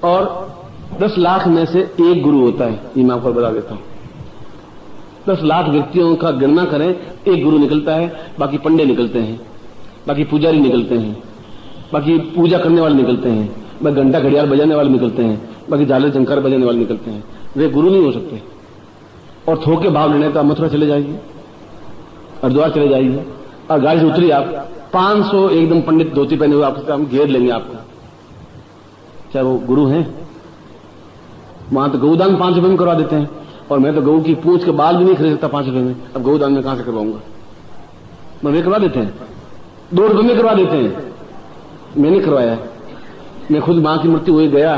और 10 लाख में से एक गुरु होता है, ये मैं आपको बता देता हूं। 10 लाख व्यक्तियों का गणना करें, एक गुरु निकलता है, बाकी पंडे निकलते हैं, बाकी पुजारी निकलते हैं, बाकी पूजा करने वाले निकलते हैं, बाकी घंटा घड़ियाल बजाने वाले निकलते हैं, बाकी झालर झंकार बजाने वाले निकलते हैं। वे गुरु नहीं हो सकते। और थोके भाव लेने तो आप मथुरा चले जाइए, हरिद्वार चले जाइए, और गाड़ी से उतरिए आप, 500 एकदम पंडित धोती पहने हुए आपसे हम घेर लेंगे आपको, चाहे वो गुरु हैं। वहां तो गौदान 5 रुपए में करवा देते हैं, और मैं तो गऊ की पूंछ के बाल भी नहीं खरीद सकता 5 रुपए में। अब गौदान में कहां से करवाऊंगा? मैं करवा देते हैं, 2 रुपए में करवा देते हैं। मैंने करवाया, मैं खुद मां की मूर्ति हुई गया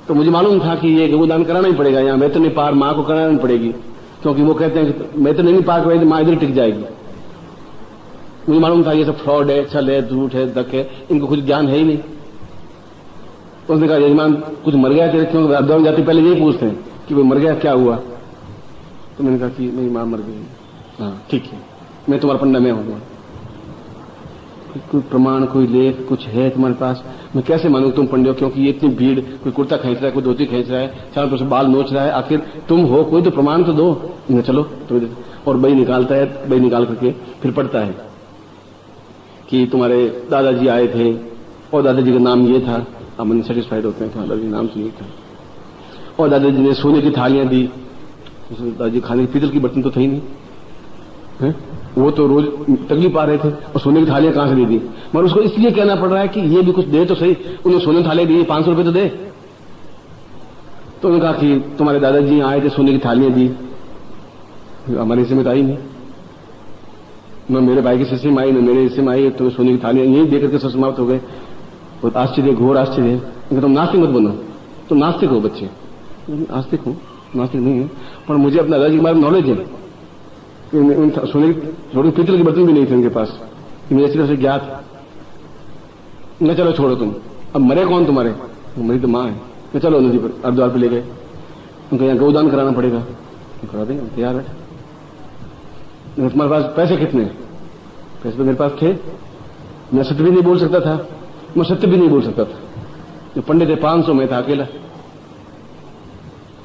तो मुझे मालूम था कि ये गौदान कराना ही पड़ेगा। यहाँ मैं तो नहीं पार, मां को कराना नहीं पड़ेगी, क्योंकि वो कहते हैं कि मैं तो नहीं पार करवाई तो मां इधर टिक जाएगी। मुझे मालूम था ये सब फ्रॉड है, छल है, झूठ है, धक है, इनको कुछ ज्ञान है ही नहीं। तो उसने कहा यजमान कुछ मर गया तेरे, क्योंकि हरिद्वार जाते पहले यही पूछते हैं कि वो मर गया क्या हुआ। तो मैंने कहा कि मेरी मां मर गई। हाँ ठीक है, मैं तुम्हारा पंडा मैं होगा। कोई प्रमाण, कोई लेख कुछ है तुम्हारे पास? मैं कैसे मानूं तुम पंडे हो, क्योंकि ये इतनी भीड़, कोई कुर्ता खींच रहा है, कोई धोती खींच रहा है, चारों तरफ से बाल नोच रहा है, आखिर तुम हो, कोई तो प्रमाण तो दो। चलो तो, और बही निकालता है, बही निकाल करके फिर पढ़ता है कि तुम्हारे दादाजी आए थे और दादाजी का नाम ये था। हम अनसेटिस्फाइड होते हैं, दादाजी नाम सुनिए था, और दादाजी ने सोने की थालियां दी। दादाजी खाने की पीतल की बर्तन तो थे ही नहीं है? वो तो रोज तकलीफ पा रहे थे, और सोने की थालियां कहां से दे दी? मगर उसको इसलिए कहना पड़ रहा है कि ये भी कुछ दे तो सही। उन्हें सोने की थालियां दी, 500 रुपए तो दे। तो उन्होंने कहा कि तुम्हारे दादाजी आए थे, सोने की थालियां दी, हमारे हिस्से में तो आई नहीं, न मेरे भाई के हिस्से में आई, न मेरे हिस्से में आई, तो सोने की थालियां यही देकर के सब समाप्त हो गए। बहुत आश्चर्य, घोर आश्चर्य। तुम नास्तिक मत बनो, तुम नास्तिक हो बच्चे। नास्तिक हूं, नास्तिक नहीं है, पर मुझे अपने दादाजी के बारे में नॉलेज है। सोने की पीतल के बर्तन भी नहीं थे उनके पास, मुझे अच्छी तरह से ज्ञात। न चलो छोड़ो तुम, अब मरे कौन तुम्हारे? मेरी तो मां है। मैं चलो नदी पर, हरिद्वार पर ले गए। उनको यहाँ गौदान कराना पड़ेगा, करा देंगे, तैयार है। तुम्हारे पास पैसे कितने? पैसे तो मेरे पास थे, मैं सत्य भी नहीं बोल सकता था, मैं सत्य भी नहीं बोल सकता था। जो पंडित थे 500, में था अकेला।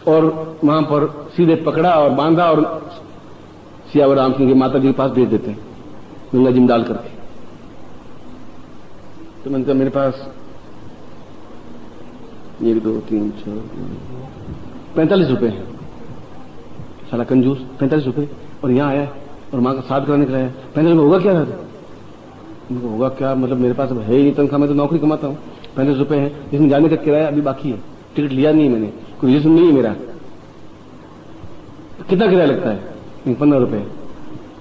और वहां पर सीधे पकड़ा और बांधा और सियावर राम सिंह की माता जी के पास भेज देते, गंगा जी में डाल करके। तो मैंने कहा मेरे पास 1 2 3 4 45 रुपए हैं। साला कंजूस, 45 रुपए, और यहाँ आया और मां का साथ कराने का आया। 45 रुपए होगा क्या? होगा क्या मतलब, मेरे पास अब है ही नहीं तनख्वाह, मैं तो नौकरी कमाता हूँ। 35 रुपए है, जिसमें जाने का किराया अभी बाकी है, टिकट लिया नहीं मैंने, कोई रीजन नहीं है मेरा। कितना किराया लगता है? 15 रुपए।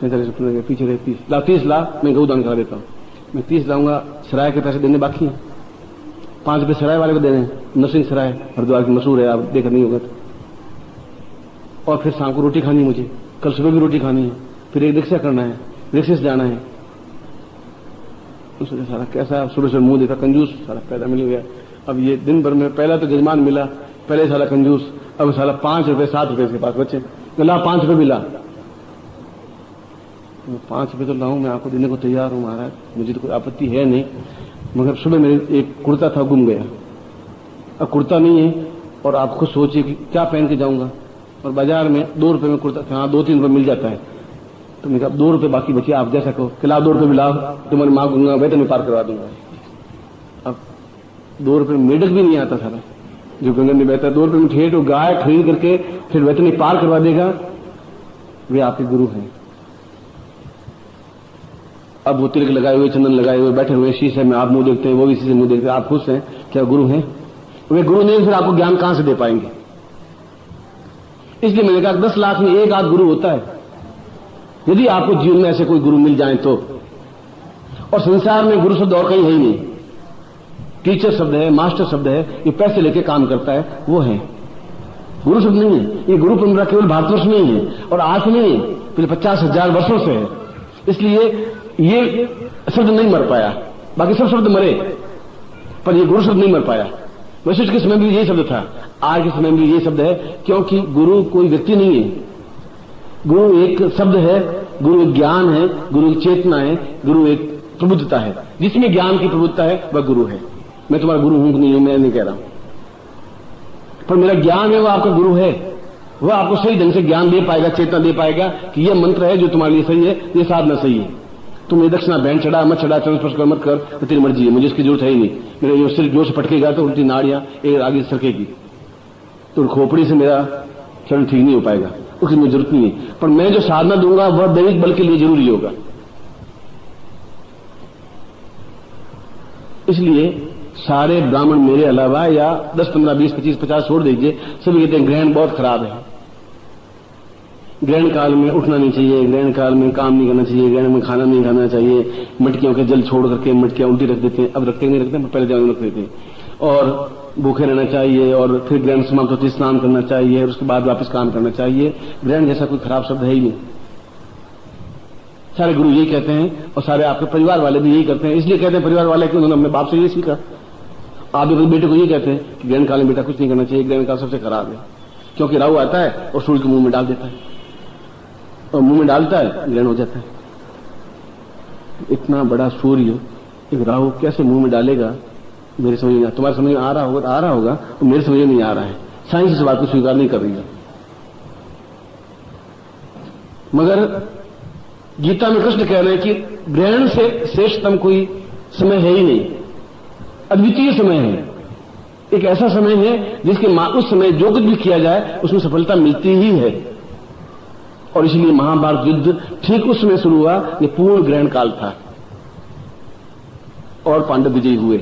45 रुपए पीछे रहे 30 लाख मैं गौदान करा देता हूँ। मैं 30 लाऊंगा, सराय के पैसे देने बाकी हैं, 5 रुपए सराय वाले को देने। नरसिंह सराय हरिद्वार की मशहूर है, आप देखा नहीं होगा तो। और फिर शाम को रोटी खानी मुझे, कल सुबह भी रोटी खानी है, फिर एक रिक्शा करना है, रिक्शे से जाना है। उसने सारा कैसा सुबह से मुंह देखा, कंजूस सारा पैदा मिल गया। अब ये दिन भर में पहला तो जजमान मिला, पहले साला कंजूस, अब साला 5 रुपए 7 रुपए इसके पास बचे। ला 5 रुपए भी ला, 5 रुपए तो लाऊं, मैं आपको देने को तैयार हूं महाराज, मुझे तो कोई आपत्ति है नहीं। मगर सुबह मेरे एक कुर्ता था, गुम गया। अब कुर्ता नहीं है, और आप खुद सोचिए कि क्या पहन के जाऊंगा। और बाजार में 2 रुपए में कुर्ता, हाँ 2-3 रुपए मिल जाता है। तो मैंने कहा 2 रुपए बाकी बचे, आप जैसा कहो कि लाओ 2 रुपए भी लाओ, तुम्हारी मां को वेतन में पार करवा दूंगा। अब 2 रुपए मेढक भी नहीं आता सारा, जो गंगा में बहता है 2 रुपए में ठेठ और गाय खरीद करके फिर वेतन में पार करवा देगा, वे आपके गुरु हैं। अब वो तिलक लगाए हुए, चंदन लगाए हुए बैठे हुए शीशे में, आप मुंह देखते हैं, वो भी शीशे मुंह देखते हैं, आप खुश हैं, क्या गुरु हैं? वे गुरु नहीं, फिर आपको ज्ञान कहां से दे पाएंगे? इसलिए मैंने कहा 10 लाख में एक आध गुरु होता है। यदि आपको जीवन में ऐसे कोई गुरु मिल जाए तो। और संसार में गुरु शब्द और कहीं है ही नहीं। टीचर शब्द है, मास्टर शब्द है, ये पैसे लेके काम करता है, वो है। गुरु शब्द नहीं है। ये गुरु परंपरा केवल भारतवर्ष में ही है, और आज नहीं है, पिछले 50,000 वर्षों से है। इसलिए ये शब्द नहीं मर पाया, बाकी सब शब्द मरे, पर ये गुरु शब्द नहीं मर पाया। वशिष्ठ के समय भी यही शब्द था, आज के समय में भी यही शब्द है, क्योंकि गुरु कोई व्यक्ति नहीं है, गुरु एक शब्द है, गुरु एक ज्ञान है, गुरु एक चेतना है, गुरु एक प्रबुद्धता है। जिसमें ज्ञान की प्रबुद्धता है वह गुरु है। मैं तुम्हारा गुरु हूं नहीं हूं, मैं नहीं कह रहा हूं, पर मेरा ज्ञान है वो आपका गुरु है, वह आपको सही ढंग से ज्ञान दे पाएगा, चेतना दे पाएगा कि यह मंत्र है जो तुम्हारे लिए सही है, ये साधना सही है। तुम ये दक्षिणा बैंड चढ़ा मत चढ़ा, चरण स्पर्श कर मत कर, तो तेरी मर्जी है, मुझे इसकी जरूरत है ही नहीं। मेरे जो सिर जोर से पटकेगा तो उल्टी नाड़ियां एक आगे सरकेगी, तो खोपड़ी से मेरा चरण ठीक नहीं हो पाएगा, उसकी मुझे जरूरत नहीं है। पर मैं जो साधना दूंगा वह दैविक बल के लिए जरूरी होगा। इसलिए सारे ब्राह्मण मेरे अलावा या 10, 15, 20, 25, 50 छोड़ दीजिए, सभी कहते हैं ग्रहण बहुत खराब है, ग्रहण काल में उठना नहीं चाहिए, ग्रहण काल में काम नहीं करना चाहिए, ग्रहण में खाना नहीं खाना चाहिए, मटकियों के जल छोड़ करके मटकियां उल्टी रख देते हैं। अब रखते नहीं रखते, पहले जमाने में रख देते हैं। और भूखे रहना चाहिए, और फिर ग्रहण समाप्त होते स्नान करना चाहिए, और उसके बाद वापस काम करना चाहिए। ग्रहण जैसा कोई खराब शब्द है ही नहीं। सारे गुरु यही कहते हैं, और सारे आपके परिवार वाले भी यही करते हैं। इसलिए कहते हैं परिवार वाले कि उन्होंने अपने बाप से यही सीखा। आप भी अपने बेटे को यही कहते हैं कि ग्रहण काल में बेटा कुछ नहीं करना चाहिए, ग्रहण काल सबसे खराब है, क्योंकि राहु आता है और सूर्य के मुंह में डाल देता है, और मुंह में डालता है ग्रहण हो जाता है। इतना बड़ा सूर्य एक राहु कैसे मुंह में डालेगा, मेरे समझ में, तुम्हारे समझ में आ रहा होगा, तो मेरे समझ में नहीं आ रहा है। साइंस इस बात को स्वीकार नहीं कर रही है। मगर गीता में कृष्ण कह रहे हैं कि ग्रहण से श्रेष्ठतम कोई समय है ही नहीं, अद्वितीय समय है। एक ऐसा समय है जिसके उस समय जो कुछ भी किया जाए उसमें सफलता मिलती ही है। और इसलिए महाभारत युद्ध ठीक उस समय शुरू हुआ, ये पूर्ण ग्रहण काल था, और पांडव विजयी हुए।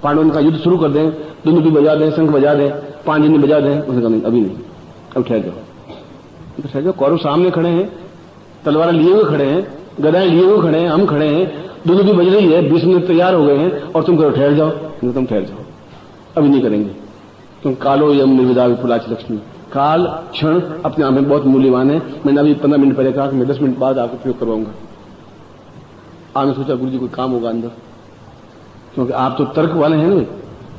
पांडवों का युद्ध शुरू कर दें, दुनू भी बजा दें, शंख बजा दें, पांचजन्य बजा दें, उसने कहा नहीं, अभी नहीं, अब ठहर जाओ। कौरव सामने खड़े हैं, तलवार लिए हुए खड़े हैं, गदाएं लिए हुए खड़े हैं, हम खड़े हैं, दोनों भी बज रही है, 20 मिनट तैयार हो गए हैं, और तुम कहो ठहर जाओ। तुम ठहर जाओ, अभी नहीं करेंगे। तुम कालो यम निर्विदा विपुलाच लक्ष्मी, काल क्षण अपने आप में बहुत मूल्यवान है। मैंने अभी 15 मिनट पहले कहा कि मैं 10 मिनट बाद आपको प्रयोग करवाऊंगा। आपने सोचा गुरु जी कोई काम होगा अंदर, क्योंकि आप तो तर्क वाले हैं ना,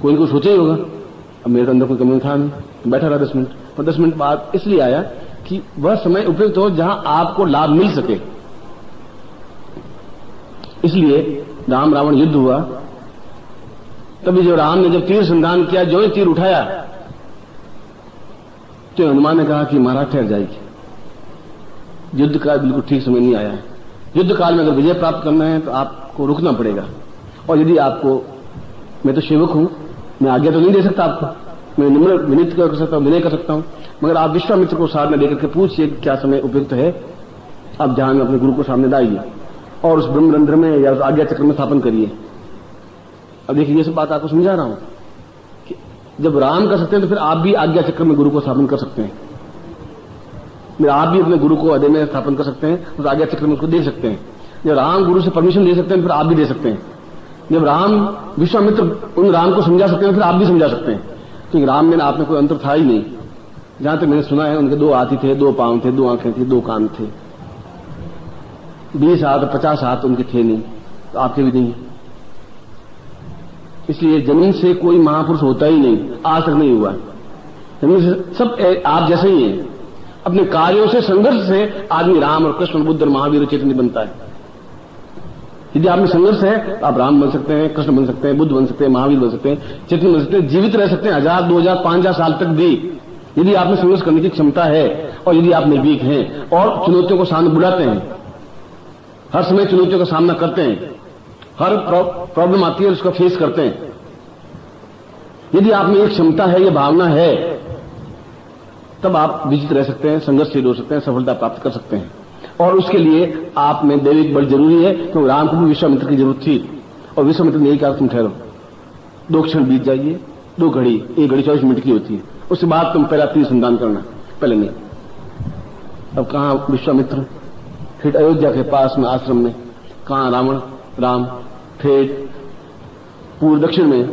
कोई इनको सोचा ही होगा। अब मेरे अंदर कोई कमी था नहीं, बैठा रहा 10 मिनट, और 10 मिनट बाद इसलिए आया कि वह समय उपयुक्त हो जहां आपको लाभ मिल सके। इसलिए राम रावण युद्ध हुआ, तभी जब राम ने जब तीर संधान किया, जो ही तीर उठाया, तो हनुमान ने कहा कि महाराज ठहर जाएगी, युद्ध का बिल्कुल ठीक समय नहीं आया है। युद्ध काल में अगर विजय प्राप्त करना है तो आपको रुकना पड़ेगा। और यदि आपको, मैं तो सेवक हूं, मैं आज्ञा तो नहीं दे सकता आपको, मैं निम्र विनीत कर सकता हूं, विनय कर सकता हूं, मगर आप विश्वामित्र को साधना देकर के पूछिए क्या समय उपयुक्त है। आप ध्यान में अपने गुरु को सामने लाइए और उस ब्रह्मरंध्र में या उस आज्ञा चक्र में स्थापन करिए। अब देखिए, ये सब बात आपको समझा रहा हूं कि जब राम कर सकते हैं तो फिर आप भी आज्ञा चक्र में गुरु को स्थापन कर सकते हैं। फिर आप भी अपने गुरु को हृदय में स्थापन कर सकते हैं, उस आज्ञा चक्र में उसको दे सकते हैं। जब राम गुरु से परमिशन ले सकते हैं फिर आप भी दे सकते हैं। जब राम विश्वामित्र उन राम को समझा सकते हैं फिर आप भी समझा सकते हैं, क्योंकि राम में आप में कोई अंतर था ही नहीं। जहां तक मैंने सुना है, उनके 2 हाथी थे, 2 पांव थे, 2 आंखें थी, 2 कान थे, 20 हाथ 50 हाथ उनके थे नहीं, तो आपके भी नहीं। इसलिए जमीन से कोई महापुरुष होता ही नहीं, आज तक नहीं हुआ। जमीन से सब आप जैसे ही हैं। अपने कार्यों से, संघर्ष से आदमी राम और कृष्ण, बुद्ध और महावीर और चैतन्य बनता है। यदि आप में संघर्ष है तो आप राम बन सकते हैं, कृष्ण बन सकते हैं, बुद्ध बन सकते हैं, महावीर बन सकते हैं, चैतन्य बन सकते हैं, जीवित रह सकते हैं 1000, 2000, 5000 साल तक भी, यदि आप में संघर्ष करने की क्षमता है और यदि आप निर्भीक हैं और चुनौतियों को सामने बुलाते हैं, हर समय चुनौतियों का सामना करते हैं, हर प्रॉब्लम आती है उसका फेस करते हैं। यदि आप में एक क्षमता है, ये भावना है, तब आप विजित रह सकते हैं, संघर्षशील हो सकते हैं, सफलता प्राप्त कर सकते हैं। और उसके लिए आप में दैविक बल जरूरी है, क्योंकि राम को भी विश्वामित्र की जरूरत थी, और विश्वामित्र ने यही कहा तुम ठहरो, 2 क्षण बीत जाइए, 2 घड़ी, 1 घड़ी 24 मिनट की होती है, उसके बाद तुम पहला तीर संधान करना, पहले नहीं। अब कहां विश्वामित्र? फिर अयोध्या के पास में आश्रम में। कहां रावण? राम फिर पूर्व दक्षिण में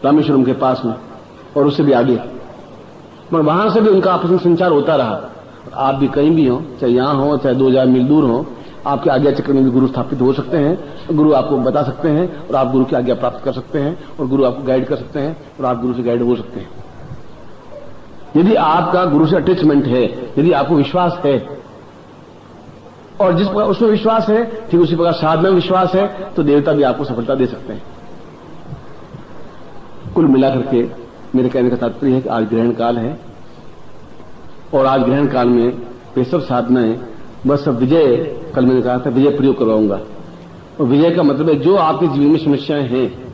रामेश्वरम के पास में, और उससे भी आगे। मगर वहां से भी उनका आपस में संचार होता रहा। आप भी कहीं भी हो, चाहे यहां हो चाहे 2000 मील दूर हो, आपके आज्ञा चक्र में भी गुरु स्थापित हो सकते हैं। गुरु आपको बता सकते हैं और आप गुरु की आज्ञा प्राप्त कर सकते हैं, और गुरु आपको गाइड कर सकते हैं और आप गुरु से गाइड हो सकते हैं। यदि आपका गुरु से अटैचमेंट है, यदि आपको विश्वास है, और जिस प्रकार उसमें विश्वास है ठीक उसी प्रकार साधना में विश्वास है, तो देवता भी आपको सफलता दे सकते हैं। कुल मिलाकर के मेरे कहने का तात्पर्य है कि आज ग्रहण काल है और आज ग्रहण काल में वे सब साधनाएं बस अब विजय, कल मैंने कहा था विजय प्रयोग करवाऊंगा। और विजय का मतलब है जो आपके जीवन में समस्याएं हैं